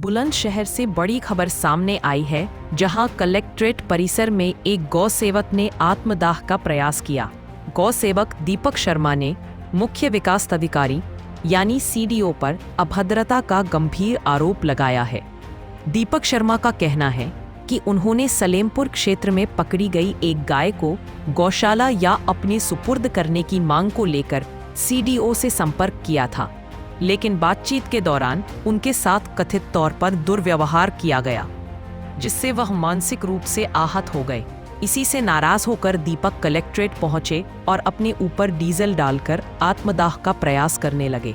बुलंदशहर से बड़ी खबर सामने आई है, जहां कलेक्ट्रेट परिसर में एक गौ सेवक ने आत्मदाह का प्रयास किया। गौ सेवक दीपक शर्मा ने मुख्य विकास अधिकारी यानी सीडीओ पर अभद्रता का गंभीर आरोप लगाया है। दीपक शर्मा का कहना है कि उन्होंने सलेमपुर क्षेत्र में पकड़ी गई एक गाय को गौशाला या अपने सुपुर्द करने की मांग को लेकर सीडीओ से संपर्क किया था, लेकिन बातचीत के दौरान उनके साथ कथित तौर पर दुर्व्यवहार किया गया, जिससे वह मानसिक रूप से आहत हो गए। इसी से नाराज होकर दीपक कलेक्ट्रेट पहुंचे और अपने ऊपर डीजल डालकर आत्मदाह का प्रयास करने लगे।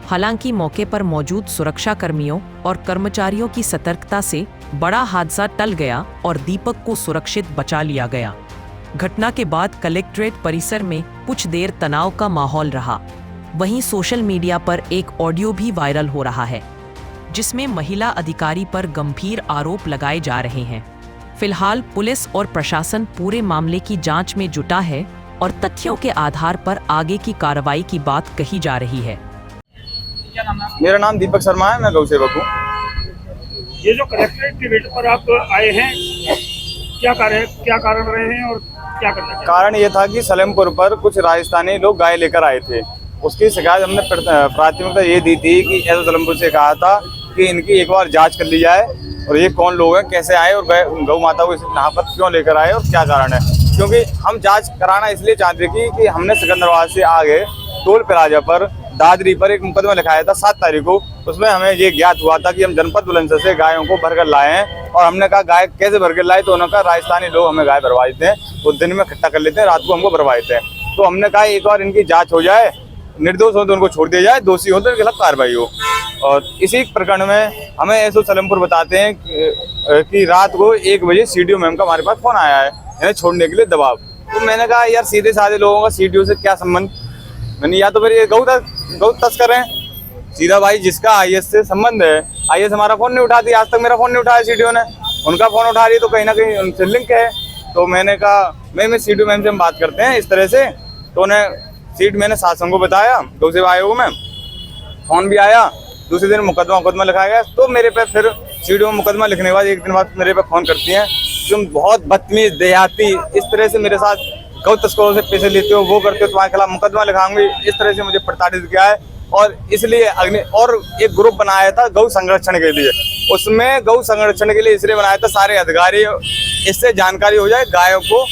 हालांकि मौके पर मौजूद सुरक्षा कर्मियों और कर्मचारियों की सतर्कता से बड़ा हादसा टल गया और दीपक को सुरक्षित बचा लिया गया। घटना के बाद कलेक्ट्रेट परिसर में कुछ देर तनाव का माहौल रहा। वहीं सोशल मीडिया पर एक ऑडियो भी वायरल हो रहा है, जिसमें महिला अधिकारी पर गंभीर आरोप लगाए जा रहे हैं। फिलहाल पुलिस और प्रशासन पूरे मामले की जांच में जुटा है और तथ्यों के आधार पर आगे की कार्रवाई की बात कही जा रही है। मेरा नाम दीपक शर्मा है, मैं गौ सेवक हूँ। ये जो कलेक्ट्रेट के गेट पर आप आए हैं, क्या कारण रहे हैं और क्या करना चाहिए? कारण ये था कि सलेमपुर पर कुछ राजस्थानी लोग गाय लेकर आए थे। उसकी शिकायत हमने प्राथमिकता ये दी थी कि ऐसा सलेमपुर से कहा था कि इनकी एक बार जांच कर ली जाए और ये कौन लोग हैं, कैसे आए और गौ माता को यहाँ पर क्यों लेकर आए और क्या कारण है। क्योंकि हम जांच कराना इसलिए चाहते थे कि हमने सिकंदराबाद से आगे टोल प्लाजा पर दादरी पर एक मुकदमा लिखाया था 7 तारीख को। उसमें हमें ये ज्ञात हुआ था कि हम जनपद बुलंदशहर से गायों को भरकर लाए हैं और हमने कहा गाय कैसे भरकर लाए, तो उन्होंने कहा राजस्थानी लोग हमें गाय भरवा देते हैं, वो दिन में इकट्ठा कर लेते हैं, रात को हमको भरवा देते हैं। तो हमने कहा एक बार इनकी जाँच हो जाए, निर्दोष हो तो उनको छोड़ दिया जाए, दोषी हो तो इनके खिलाफ कार्रवाई हो। और इसी प्रकरण में हमें ऐसो सलेमपुर बताते हैं कि रात को 1 बजे सीडीओ मैम का हमारे पास फोन आया है इन्हें छोड़ने के लिए दबाव। तो मैंने कहा यार सीधे साधे लोगों का सीडीओ से क्या संबंध, मैंने या तो फिर ये गौ तस्कर हैं सीधा भाई, जिसका आईएएस से संबंध है। आईएएस हमारा फोन नहीं उठाती, आज तक मेरा फोन नहीं उठाया सीडीओ ने, उनका फोन उठा रही तो कहीं ना कहीं उनसे लिंक है। तो मैंने कहा मैं सीडीओ मैम से हम बात करते हैं इस तरह से। तो उन्हें सीट मैंने शासन को बताया, गौ सेवा आयोग में फोन भी आया। दूसरे दिन मुकदमा लिखाया गया। तो मेरे पे फिर सीडीओ में मुकदमा लिखने के बाद 1 दिन बाद मेरे पे फोन करती हैं, तुम बहुत बदतमीज देहाती, इस तरह से मेरे साथ गौ तस्करों से पैसे लेते हो, वो करते हो, तुम्हारे खिलाफ मुकदमा लिखाऊंगी, इस तरह से मुझे प्रताड़ित किया है। और इसलिए और एक ग्रुप बनाया था गौ संरक्षण के लिए, उसमें गौ संरक्षण के लिए इसलिए बनाया था सारे अधिकारी, इससे जानकारी हो जाए, गायों को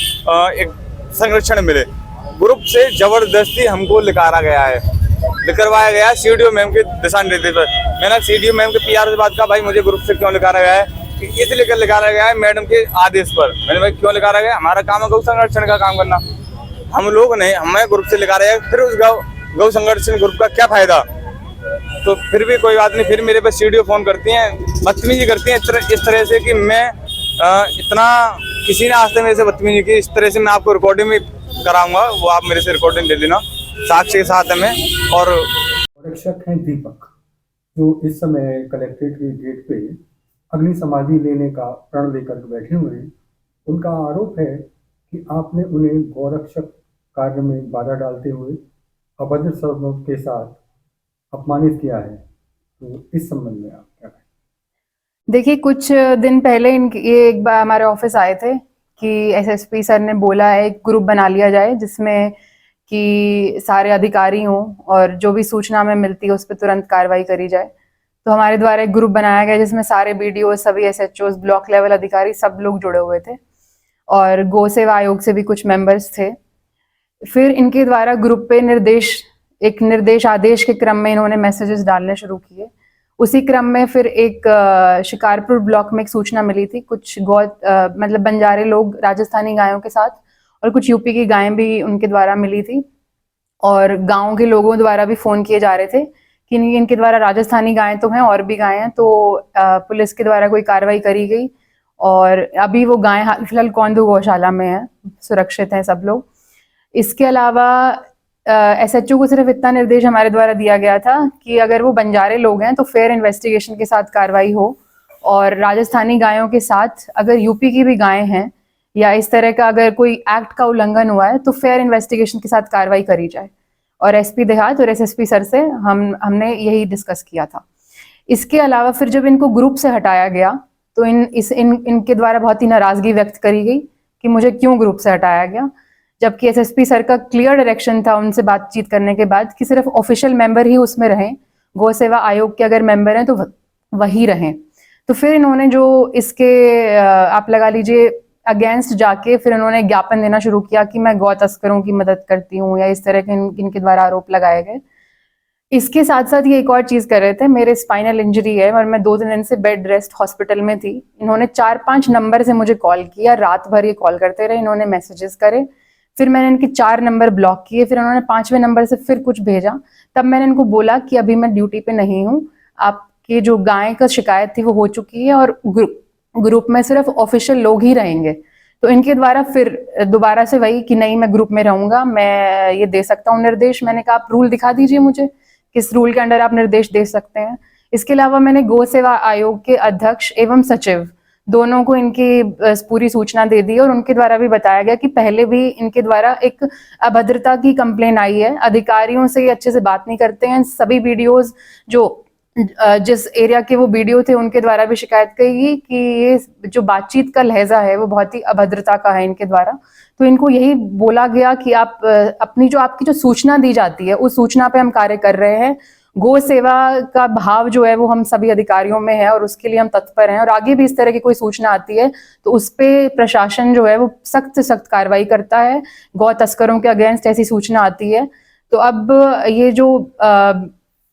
एक संरक्षण मिले। ग्रुप से जबरदस्ती हमको लिखाया गया है सीडीओ मैम के दिशा निर्देश पर। मैंने सीडीओ मैम के पीआर से बात कहा, भाई मुझे ग्रुप से क्यों लिखाया गया है, इसलिए लिखाया गया है मैडम के आदेश पर। मैंने भाई क्यों लिखाया गया, हमारा काम है गौ संरक्षण का काम करना, हम लोग नहीं, हमें ग्रुप से लिखा रहा है। फिर उस गौ संरक्षण ग्रुप का क्या फायदा। तो फिर भी कोई बात नहीं, फिर मेरे पे सीडीओ फोन करती हैं, बदतमीजी करती हैं इस तरह से कि मैं इतना किसी ने आज तक मेरे से बदतमीजी की इस तरह से। मैं आपको रिकॉर्डिंग भी कराऊंगा, वो आप मेरे से रिकॉर्डिंग ले लेना, साक्ष्य के साथ है मैं। और रक्षक हैं दीपक, जो इस समय कलेक्ट्रेट के गेट पे अग्नि समाधि लेने का प्रण लेकर बैठे हुए हैं। उनका आरोप है कि आपने उन्हें गौरक्षक कार्य में बाधा डालते हुए अभद्र शब्दों के साथ अपमानित किया है। तो इस संबंध में आप क्या कहें? देखिए, कुछ दिन पहले ये एक बार हमारे ऑफिस आए थे कि एसएसपी सर ने बोला है एक ग्रुप बना लिया जाए जिसमें कि सारे अधिकारी हों और जो भी सूचना हमें मिलती है उस पर तुरंत कार्रवाई करी जाए। तो हमारे द्वारा एक ग्रुप बनाया गया जिसमें सारे बीडीओ, सभी एसएचओ, ब्लॉक लेवल अधिकारी सब लोग जुड़े हुए थे और गौ सेवा आयोग से भी कुछ मेंबर्स थे। फिर इनके द्वारा ग्रुप पे निर्देश आदेश के क्रम में इन्होंने मैसेजेस डालने शुरू किए। उसी क्रम में फिर एक शिकारपुर ब्लॉक में एक सूचना मिली थी, कुछ मतलब बंजारे लोग राजस्थानी गायों के साथ और कुछ यूपी की गायें भी उनके द्वारा मिली थी और गांव के लोगों द्वारा भी फोन किए जा रहे थे कि इनके द्वारा राजस्थानी गायें तो हैं और भी गायें हैं। तो पुलिस के द्वारा कोई कार्रवाई करी गई और अभी वो गायें हाल फिलहाल कौंधू गौशाला में है, सुरक्षित हैं सब लोग। इसके अलावा एसएचओ को सिर्फ इतना निर्देश हमारे द्वारा दिया गया था कि अगर वो बंजारे लोग हैं तो फेयर इन्वेस्टिगेशन के साथ कार्रवाई हो और राजस्थानी गायों के साथ अगर यूपी की भी गायें हैं या इस तरह का अगर कोई एक्ट का उल्लंघन हुआ है तो फेयर इन्वेस्टिगेशन के साथ कार्रवाई करी जाए। और एसपी देहात और एसएसपी सर से हमने यही डिस्कस किया था। इसके अलावा फिर जब इनको ग्रुप से हटाया गया तो इनके द्वारा बहुत ही नाराजगी व्यक्त करी गई कि मुझे क्यों ग्रुप से हटाया गया, जबकि एसएसपी सर का क्लियर डायरेक्शन था उनसे बातचीत करने के बाद कि सिर्फ ऑफिशियल मेंबर ही उसमें रहें, गौ सेवा आयोग के अगर मेंबर हैं तो वही रहें। तो फिर इन्होंने जो इसके आप लगा लीजिए अगेंस्ट जाके फिर इन्होंने ज्ञापन देना शुरू किया कि मैं गौ तस्करों की मदद करती हूँ या इस तरह के इनके द्वारा आरोप लगाए गए। इसके साथ साथ ये एक और चीज कर रहे थे, मेरे स्पाइनल इंजरी है और मैं 2-3 दिन से बेड रेस्ट हॉस्पिटल में थी। इन्होंने 4-5 नंबर से मुझे कॉल किया, रात भर ये कॉल करते रहे, इन्होंने मैसेजेस करे, फिर मैंने इनके 4 नंबर ब्लॉक किए, फिर उन्होंने 5वें नंबर से फिर कुछ भेजा। तब मैंने इनको बोला कि अभी मैं ड्यूटी पे नहीं हूँ, आपकी जो गाय का शिकायत थी वो हो चुकी है और ग्रुप में सिर्फ ऑफिशियल लोग ही रहेंगे। तो इनके द्वारा फिर दोबारा से वही कि नहीं मैं ग्रुप में रहूंगा, मैं ये दे सकता हूँ निर्देश। मैंने कहा आप रूल दिखा दीजिए मुझे, किस रूल के अंडर आप निर्देश दे सकते हैं। इसके अलावा मैंने गौ सेवा आयोग के अध्यक्ष एवं सचिव दोनों को इनकी पूरी सूचना दे दी और उनके द्वारा भी बताया गया कि पहले भी इनके द्वारा एक अभद्रता की कंप्लेन आई है, अधिकारियों से ये अच्छे से बात नहीं करते हैं। सभी वीडियोस जो जिस एरिया के वो वीडियो थे उनके द्वारा भी शिकायत कही कि ये जो बातचीत का लहजा है वो बहुत ही अभद्रता का है इनके द्वारा। तो इनको यही बोला गया कि आप अपनी जो आपकी जो सूचना दी जाती है उस सूचना पे हम कार्य कर रहे हैं, गौ सेवा का भाव जो है वो हम सभी अधिकारियों में है और उसके लिए हम तत्पर हैं और आगे भी इस तरह की कोई सूचना आती है तो उस पे प्रशासन जो है वो सख्त से सख्त कार्रवाई करता है। गौ तस्करों के अगेंस्ट ऐसी सूचना आती है तो अब ये जो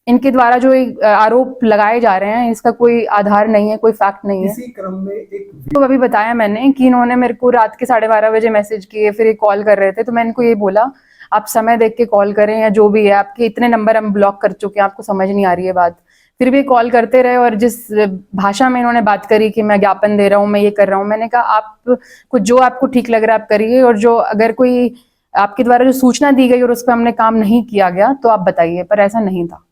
इनके द्वारा जो आरोप लगाए जा रहे हैं इसका कोई आधार नहीं है, कोई फैक्ट नहीं है। इसी क्रम में एक तो अभी बताया मैंने कि इन्होंने मेरे को रात के 12:30 बजे मैसेज किए, फिर ये कॉल कर रहे थे तो मैं इनको ये बोला आप समय देख के कॉल करें या जो भी है, आपके इतने नंबर हम ब्लॉक कर चुके हैं, आपको समझ नहीं आ रही है बात। फिर भी कॉल करते रहे और जिस भाषा में इन्होंने बात करी कि मैं ज्ञापन दे रहा हूँ, मैं ये कर रहा हूँ, मैंने कहा आप कुछ जो आपको ठीक लग रहा है आप करिए और जो अगर कोई आपके द्वारा जो सूचना दी गई और उस पर हमने काम नहीं किया गया तो आप बताइए, पर ऐसा नहीं था।